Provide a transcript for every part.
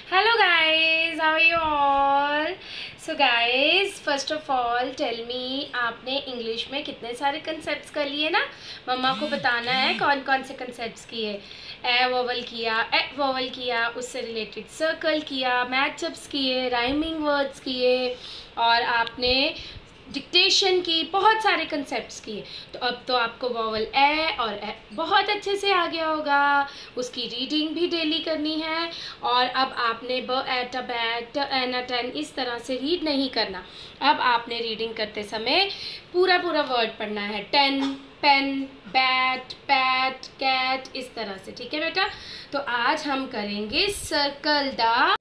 Hello guys, how are you all? So guys, first of all tell me आपने English में कितने सारे concepts कर लिए ना। मम्मा को बताना है कौन कौन से कंसेप्ट्स किए। ए वोवल किया, ए वोवल किया, उससे रिलेटेड सर्कल किया, मैचअप्स किए, राइमिंग वर्ड्स किए और आपने डिक्टेशन की, बहुत सारे कंसेप्ट्स किए। तो अब तो आपको वोवल ए और ए बहुत अच्छे से आ गया होगा। उसकी रीडिंग भी डेली करनी है और अब आपने ब एट अ बैट एन अ टेन इस तरह से रीड नहीं करना। अब आपने रीडिंग करते समय पूरा पूरा वर्ड पढ़ना है। Ten, pen, bat, pat, cat, इस तरह से। ठीक है बेटा? तो आज हम करेंगे circle the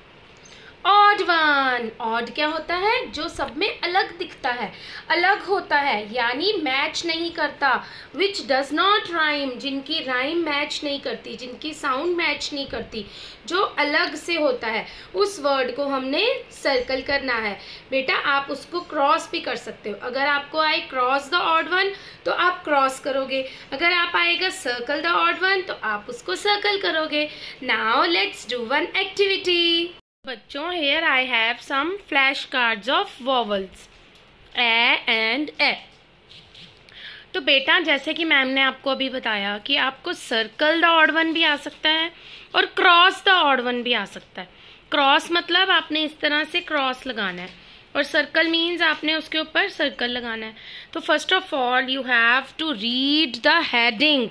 odd one. Odd क्या होता है? जो सब में अलग दिखता है, अलग होता है, यानी मैच नहीं करता। विच डज नॉट राइम, जिनकी राइम मैच नहीं करती, जिनकी साउंड मैच नहीं करती, जो अलग से होता है, उस वर्ड को हमने सर्कल करना है। बेटा आप उसको क्रॉस भी कर सकते हो। अगर आपको आए क्रॉस द ऑड वन तो आप क्रॉस करोगे, अगर आप आएगा सर्कल द ऑड वन तो आप उसको सर्कल करोगे। Now let's do one activity. बच्चों, here I have some flash cards of vowels a and e। तो बेटा जैसे कि मैम ने आपको अभी बताया कि आपको सर्कल द ऑड वन भी आ सकता है और क्रॉस द ऑड वन भी आ सकता है। क्रॉस मतलब आपने इस तरह से क्रॉस लगाना है और सर्कल मीन्स आपने उसके ऊपर सर्कल लगाना है। तो first of all you have to read the heading.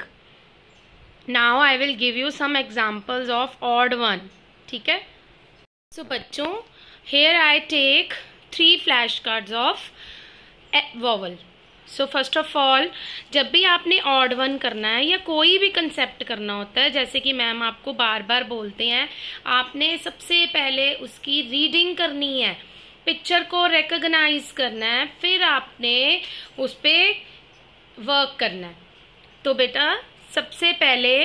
Now I will give you some examples of odd one. ठीक है? So बच्चों, here I take 3 flash cards of vowel। So first of all, जब भी आपने odd one करना है या कोई भी concept करना होता है, जैसे कि मैम आपको बार बार बोलते हैं, आपने सबसे पहले उसकी रीडिंग करनी है, पिक्चर को रिकॉग्नाइज करना है, फिर आपने उस पर वर्क करना है। तो बेटा सबसे पहले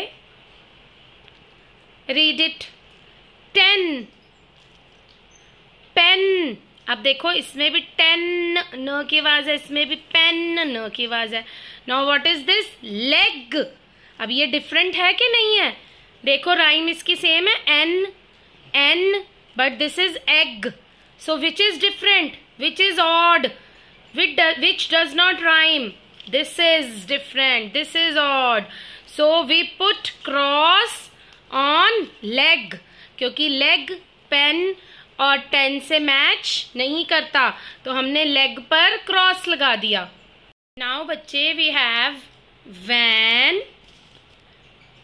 रीड इट। 10 पेन। अब देखो इसमें भी 10 न की आवाज है, इसमें भी पेन न की आवाज है। Now what is this? Leg. अब ये डिफरेंट है कि नहीं है? देखो राइम इसकी सेम है, एन एन, but this is egg. So which is different? Which is odd? Which does not rhyme? This is different, this is odd. So we put cross on leg, क्योंकि लेग पेन और 10 से match नहीं करता, तो हमने लेग पर cross लगा दिया। नाउ बच्चे we have van,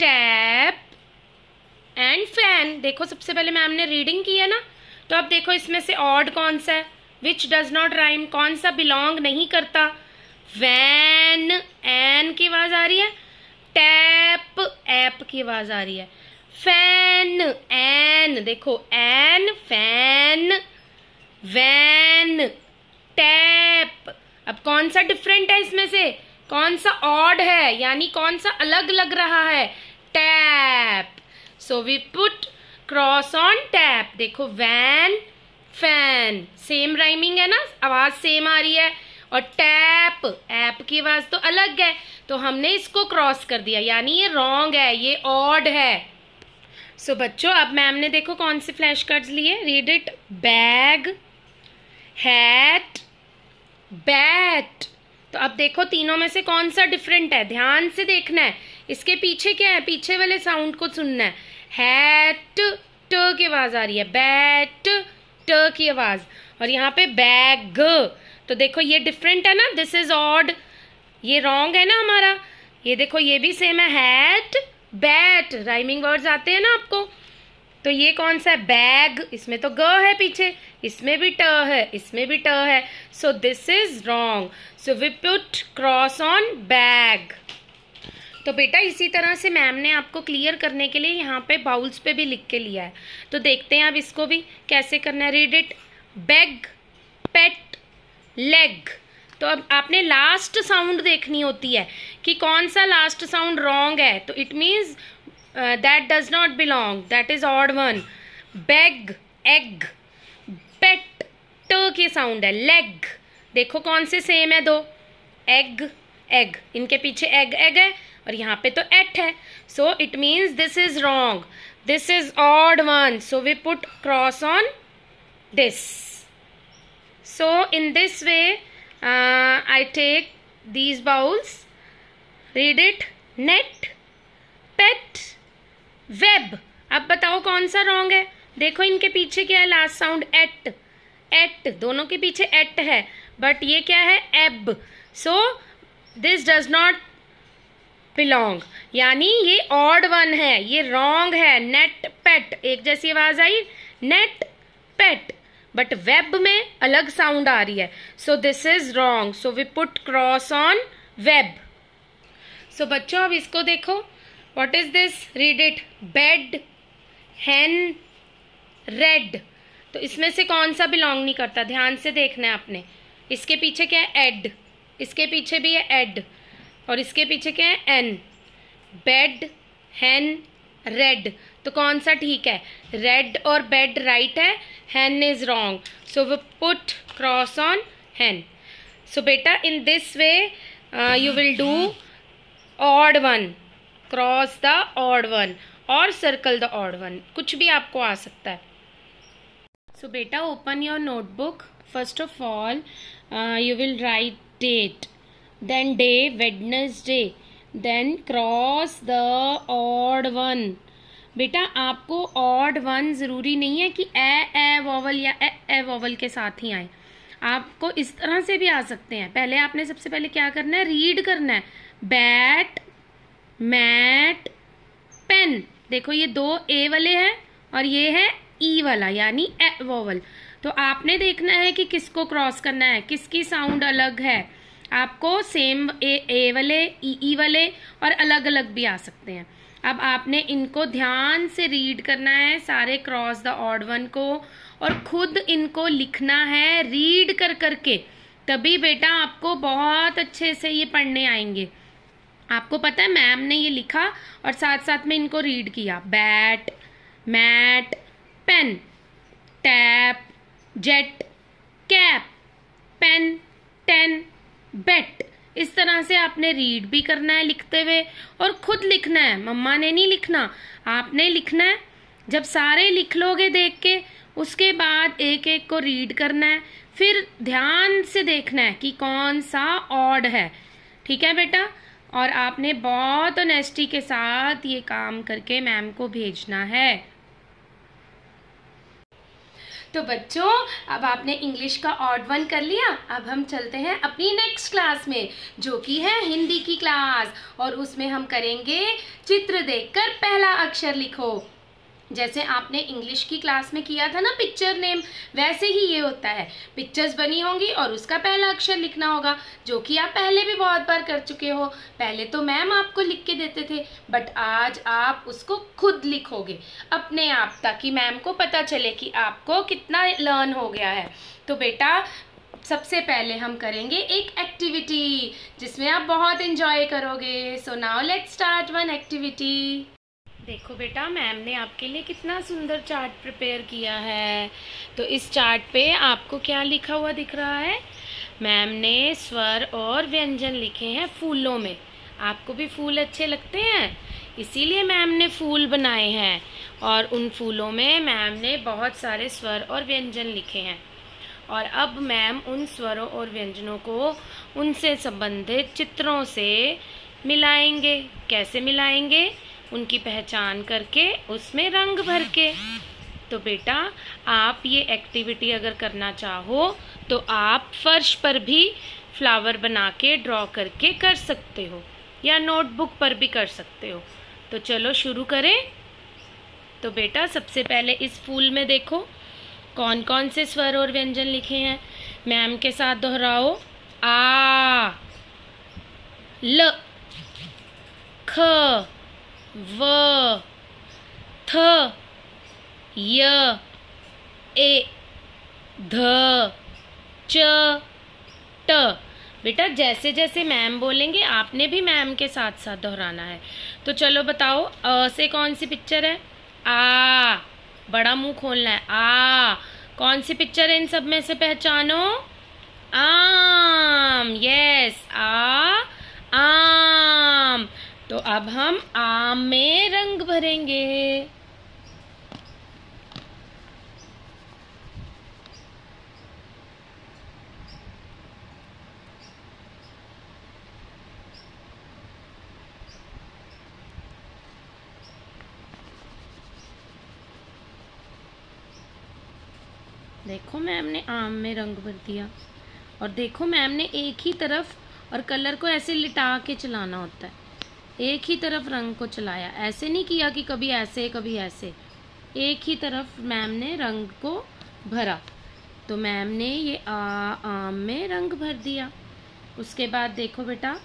tap and fan. देखो सबसे पहले मैम ने रीडिंग की है ना, तो अब देखो इसमें से ऑड कौन सा है? विच डज नॉट राइम, कौन सा बिलोंग नहीं करता? वैन एन की आवाज आ रही है, टैप ऐप की आवाज आ रही है, फैन एन, देखो एन फैन, वैन टैप। अब कौन सा डिफरेंट है इसमें से? कौन सा ऑड है, यानी कौन सा अलग लग रहा है? Tap. So we put cross on tap. देखो वैन फैन, सेम राइमिंग है ना, आवाज सेम आ रही है, और टैप ऐप की आवाज तो अलग है, तो हमने इसको क्रॉस कर दिया, यानी ये रॉन्ग है, ये ऑड है। सो बच्चों अब मैम ने देखो कौन से फ्लैश कार्ड्स लिए। Read it. Bag, hat, bat. तो अब देखो तीनों में से कौन सा डिफरेंट है, ध्यान से देखना है। इसके पीछे क्या है? पीछे वाले साउंड को सुनना है। हैट ट की आवाज आ रही है, बैट ट की आवाज, और यहाँ पे बैग। तो देखो ये डिफरेंट है ना, दिस इज ऑड, ये रॉन्ग है ना हमारा। ये देखो ये भी सेम है, हैट बैट, राइमिंग वर्ड्स आते हैं ना आपको। तो ये कौन सा है? बैग। इसमें तो ग है पीछे, इसमें भी ट है, इसमें भी ट है, so this is wrong. So we put cross on bag. तो बेटा इसी तरह से मैम ने आपको क्लियर करने के लिए यहाँ पे बाउल्स पे भी लिख के लिया है, तो देखते हैं अब इसको भी कैसे करना है। Read it. Bag, pet, leg. तो अब आपने लास्ट साउंड देखनी होती है कि कौन सा लास्ट साउंड रॉन्ग है, तो it means that does not belong, that is odd one. Bag egg, pet ट की साउंड है, लेग देखो कौन से सेम है दो, एग एग, इनके पीछे एग एग है और यहाँ पे तो एट है, so it means this is wrong, this is odd one, so we put cross on this. So in this way I take these bowls. Read it. Net, pet, web. अब बताओ कौन सा रॉन्ग है. देखो इनके पीछे क्या है, लास्ट साउंड एट. एट, दोनों के पीछे एट है, बट ये क्या है, एब. So this does not belong, यानी ये ऑड वन है, ये रॉन्ग है. नेट पेट, एक जैसी आवाज आई, नेट पेट, बट वेब में अलग साउंड आ रही है. So this is wrong, so we put cross on web. सो बच्चों अब इसको देखो, what is this, read it. Bed, hen, red. तो इसमें से कौन सा बिलोंग नहीं करता, ध्यान से देखना है आपने. इसके पीछे क्या है, एड, इसके पीछे भी है एड, और इसके पीछे क्या है, एन. Bed, hen, red. तो कौन सा ठीक है, रेड और बेड राइट है, hen is wrong, so we put cross on hen. So beta in this way you will do odd one, cross the odd one or circle the odd one, कुछ भी आपको आ सकता है. So beta open your notebook. First of all you will write date, then day, Wednesday, then cross the odd one. बेटा आपको odd one ज़रूरी नहीं है कि ए वॉवल या ए वॉवल के साथ ही आए, आपको इस तरह से भी आ सकते हैं. पहले आपने सबसे पहले क्या करना है, रीड करना है. Bat, mat, pen. देखो ये दो ए वाले हैं और ये है ई वाला, यानी ए वॉवल. तो आपने देखना है कि किसको क्रॉस करना है, किसकी साउंड अलग है. आपको सेम ए वाले, ई वाले और अलग अलग भी आ सकते हैं. अब आपने इनको ध्यान से रीड करना है, सारे क्रॉस द ऑड वन को, और खुद इनको लिखना है रीड कर करके, तभी बेटा आपको बहुत अच्छे से ये पढ़ने आएंगे. आपको पता है मैम ने ये लिखा और साथ साथ में इनको रीड किया. Bat, mat, pen, tap, jet, cap, pen, ten, bet. इस तरह से आपने रीड भी करना है लिखते हुए, और खुद लिखना है, मम्मा ने नहीं लिखना, आपने लिखना है. जब सारे लिख लोगे देख के, उसके बाद एक एक को रीड करना है, फिर ध्यान से देखना है कि कौन सा ऑड है. ठीक है बेटा, और आपने बहुत ऑनेस्टी के साथ ये काम करके मैम को भेजना है. तो बच्चों अब आपने इंग्लिश का ऑड वन कर लिया. अब हम चलते हैं अपनी नेक्स्ट क्लास में, जो कि है हिंदी की क्लास, और उसमें हम करेंगे चित्र देखकर पहला अक्षर लिखो. जैसे आपने इंग्लिश की क्लास में किया था ना पिक्चर नेम, वैसे ही ये होता है. पिक्चर्स बनी होंगी और उसका पहला अक्षर लिखना होगा, जो कि आप पहले भी बहुत बार कर चुके हो. पहले तो मैम आपको लिख के देते थे, बट आज आप उसको खुद लिखोगे अपने आप, ताकि मैम को पता चले कि आपको कितना लर्न हो गया है. तो बेटा सबसे पहले हम करेंगे एक एक्टिविटी जिसमें आप बहुत एंजॉय करोगे. So now let's start one activity. देखो बेटा मैम ने आपके लिए कितना सुंदर चार्ट प्रिपेयर किया है. तो इस चार्ट पे आपको क्या लिखा हुआ दिख रहा है, मैम ने स्वर और व्यंजन लिखे हैं फूलों में. आपको भी फूल अच्छे लगते हैं, इसीलिए मैम ने फूल बनाए हैं, और उन फूलों में मैम ने बहुत सारे स्वर और व्यंजन लिखे हैं. और अब मैम उन स्वरों और व्यंजनों को उनसे संबंधित चित्रों से मिलाएंगे. कैसे मिलाएंगे, उनकी पहचान करके उसमें रंग भर के. तो बेटा आप ये एक्टिविटी अगर करना चाहो तो आप फर्श पर भी फ्लावर बना के ड्रॉ करके कर सकते हो, या नोटबुक पर भी कर सकते हो. तो चलो शुरू करें. तो बेटा सबसे पहले इस फूल में देखो कौन कौन से स्वर और व्यंजन लिखे हैं. मैम के साथ दोहराओ. आ, ल, ख, व, थ, य, ए, ध, च, ट. बेटा जैसे जैसे मैम बोलेंगे आपने भी मैम के साथ साथ दोहराना है. तो चलो बताओ, अ से कौन सी पिक्चर है, आ, बड़ा मुंह खोलना है. आ, कौन सी पिक्चर है इन सब में से पहचानो, आम. यस, आ, आम. तो अब हम आम में रंग भरेंगे। देखो मैम ने आम में रंग भर दिया। और देखो मैम ने एक ही तरफ, और कलर को ऐसे लिटा के चलाना होता है, एक ही तरफ रंग को चलाया, ऐसे नहीं किया कि कभी ऐसे कभी ऐसे, एक ही तरफ मैम ने रंग को भरा। तो मैम ने ये आम में रंग भर दिया। उसके बाद देखो बेटा,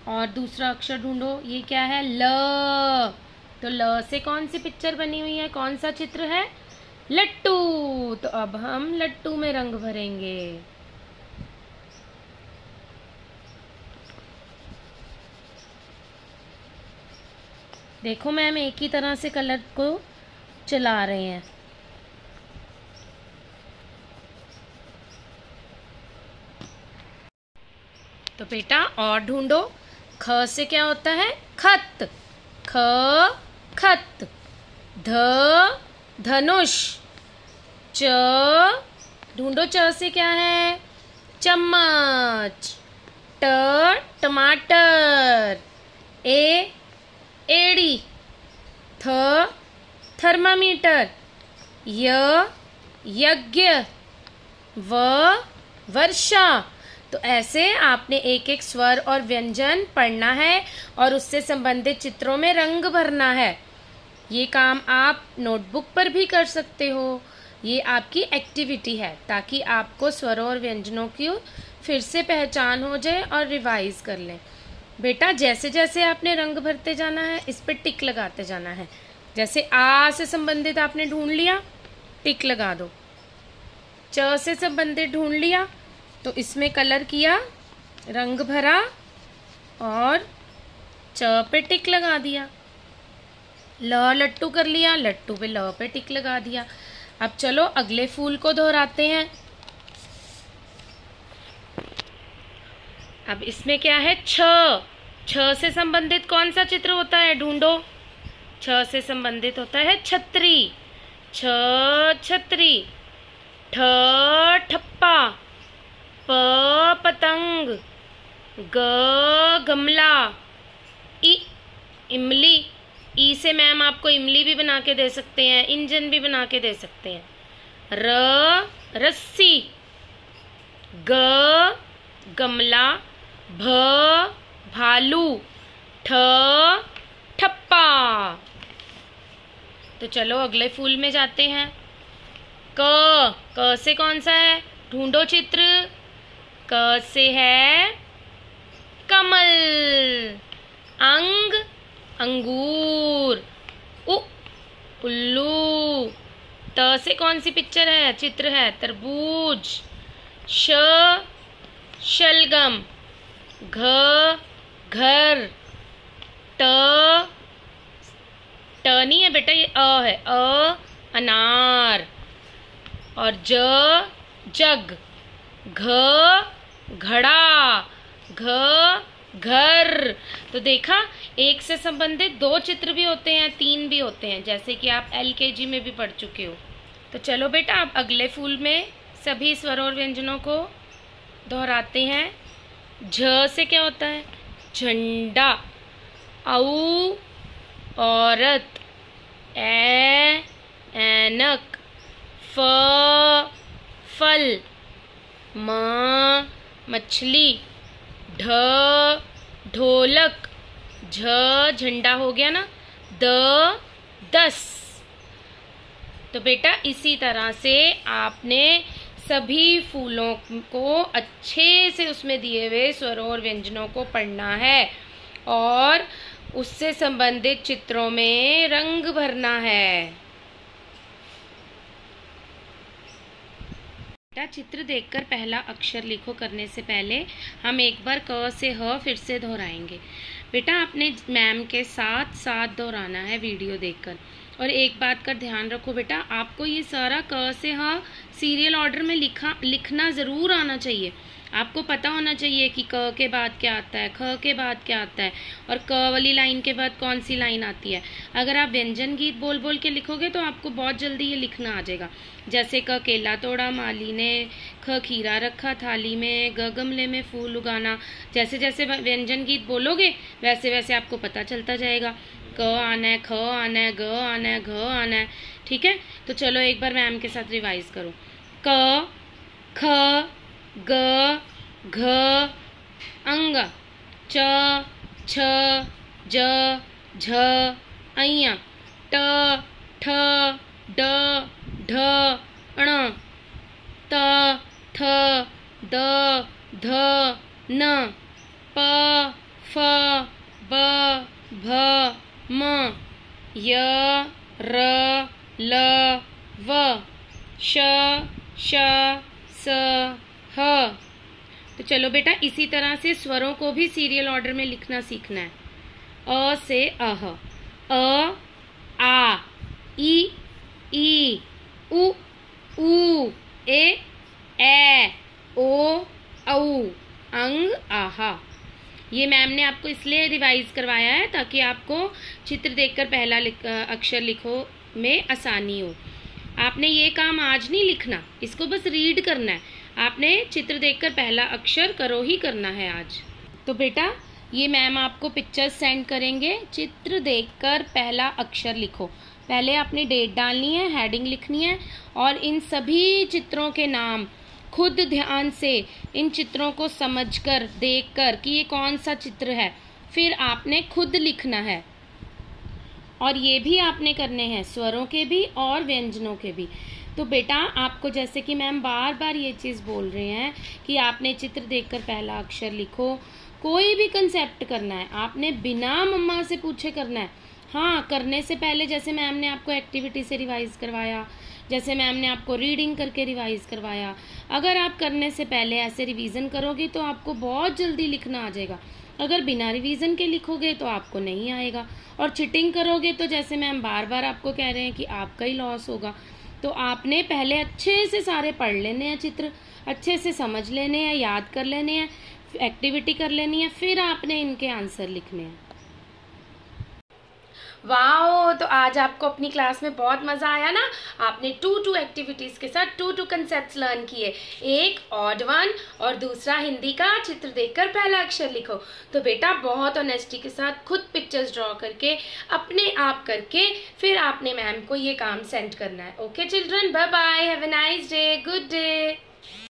और दूसरा अक्षर ढूंढो, ये क्या है? ल। तो ल से कौन सी पिक्चर बनी हुई है, कौन सा चित्र है? लट्टू। तो अब हम लट्टू में रंग भरेंगे। देखो मैम एक ही तरह से कलर को चला रहे हैं। तो बेटा और ढूंढो, ख से क्या होता है? खत। ख खत। ध धनुष। च ढूंढो, च से क्या है? चम्मच। ट टमाटर। ए एड़ी। थ थर्मामीटर। य यज्ञ। व वर्षा। तो ऐसे आपने एक एक स्वर और व्यंजन पढ़ना है और उससे संबंधित चित्रों में रंग भरना है। ये काम आप नोटबुक पर भी कर सकते हो। ये आपकी एक्टिविटी है ताकि आपको स्वरों और व्यंजनों की फिर से पहचान हो जाए और रिवाइज कर लें। बेटा जैसे जैसे आपने रंग भरते जाना है, इस पर टिक लगाते जाना है। जैसे आ से संबंधित आपने ढूंढ लिया, टिक लगा दो। च से संबंधित ढूंढ लिया तो इसमें कलर किया, रंग भरा और च पे टिक लगा दिया। ल लट्टू कर लिया, लट्टू पे ल पे टिक लगा दिया। अब चलो अगले फूल को दोहराते हैं। अब इसमें क्या है? छ। छ से संबंधित कौन सा चित्र होता है? ढूंढो। छ से संबंधित होता है छतरी। छ छतरी। ठ ठप्पा। प पतंग। ग गमला। इ इमली। ई से मैम आपको इमली भी बना के दे सकते हैं, इंजन भी बना के दे सकते हैं। र रस्सी। ग गमला। भ भालू। ठ ठप्पा। तो चलो अगले फूल में जाते हैं। क से कौन सा है? ढूंढो चित्र। क से है कमल। अंग अंगूर। उल्लू। त से कौन सी पिक्चर है, चित्र है? तरबूज। श शलगम। घ घर। ट नहीं है बेटा, ये अ है। अनार। और ज जग। घ घड़ा। घ घर। तो देखा, एक से संबंधित दो चित्र भी होते हैं, तीन भी होते हैं, जैसे कि आप LKG में भी पढ़ चुके हो। तो चलो बेटा अब अगले फूल में सभी स्वरों और व्यंजनों को दोहराते हैं। झ से क्या होता है? झंडा। औ औरत। ऐनक। फ फल। म मछली। ढ ढोलक। झ झंडा हो गया ना। द 10। तो बेटा इसी तरह से आपने सभी फूलों को अच्छे से उसमें दिए हुए स्वरों और व्यंजनों को पढ़ना है और उससे संबंधित चित्रों में रंग भरना है। बेटा चित्र देखकर पहला अक्षर लिखो करने से पहले हम एक बार क से ह फिर से दोहराएंगे। बेटा आपने मैम के साथ साथ दोहराना है वीडियो देखकर। और एक बात का ध्यान रखो बेटा, आपको ये सारा क से ह सीरियल ऑर्डर में लिखना ज़रूर आना चाहिए। आपको पता होना चाहिए कि क के बाद क्या आता है, ख के बाद क्या आता है और क वाली लाइन के बाद कौन सी लाइन आती है। अगर आप व्यंजन गीत बोल बोल के लिखोगे तो आपको बहुत जल्दी ये लिखना आ जाएगा। जैसे क केला तोड़ा माली ने, ख खीरा रखा थाली में, ग गमले में फूल उगाना। जैसे जैसे व्यंजन गीत बोलोगे वैसे वैसे आपको पता चलता जाएगा। क आना है, ख आना है, ग आना है, घ आना है। ठीक है, तो चलो एक बार मैम के साथ रिवाइज करो। क, ख, ग, घ, अंग, च, छ, ज, झ, ऐ, ट, ठ, ड, ढ, ण, त, थ, द, ध, न, प, फ, ब, भ, म, य, र, ल, व, श, स, ह। तो चलो बेटा इसी तरह से स्वरों को भी सीरियल ऑर्डर में लिखना सीखना है। अ से अह, अ, आ, ई, उ, ए, ओ, औ, अंग, आहा। ये मैम ने आपको इसलिए रिवाइज करवाया है ताकि आपको चित्र देखकर पहला अक्षर लिखो में आसानी हो। आपने ये काम आज नहीं लिखना, इसको बस रीड करना है। आपने चित्र देखकर पहला अक्षर करो ही करना है आज। तो बेटा ये मैम आपको पिक्चर्स सेंड करेंगे, चित्र देखकर पहला अक्षर लिखो। पहले आपने डेट डालनी है, हेडिंग लिखनी है और इन सभी चित्रों के नाम खुद ध्यान से इन चित्रों को समझकर देखकर कि ये कौन सा चित्र है फिर आपने खुद लिखना है। और ये भी आपने करने हैं स्वरों के भी और व्यंजनों के भी। तो बेटा आपको जैसे कि मैम बार बार ये चीज़ बोल रहे हैं कि आपने चित्र देखकर पहला अक्षर लिखो। कोई भी कंसेप्ट करना है आपने बिना मम्मा से पूछे करना है। हाँ, करने से पहले जैसे मैम ने आपको एक्टिविटी से रिवाइज करवाया, जैसे मैम ने आपको रीडिंग करके रिवाइज करवाया, अगर आप करने से पहले ऐसे रिवीजन करोगे तो आपको बहुत जल्दी लिखना आ जाएगा। अगर बिना रिवीजन के लिखोगे तो आपको नहीं आएगा और चीटिंग करोगे तो जैसे मैम बार बार आपको कह रहे हैं कि आपका ही लॉस होगा। तो आपने पहले अच्छे से सारे पढ़ लेने हैं, चित्र अच्छे से समझ लेने हैं, याद कर लेने हैं, एक्टिविटी कर लेनी है, फिर आपने इनके आंसर लिखने हैं। वाओ, तो आज आपको अपनी क्लास में बहुत मज़ा आया ना। आपने 2 एक्टिविटीज़ के साथ 2 कंसेप्ट्स लर्न किए, एक ऑड वन और दूसरा हिंदी का चित्र देखकर पहला अक्षर लिखो। तो बेटा बहुत ऑनेस्टी के साथ खुद पिक्चर्स ड्रॉ करके अपने आप करके फिर आपने मैम को ये काम सेंड करना है। Okay children, bye bye, have a nice day, good day.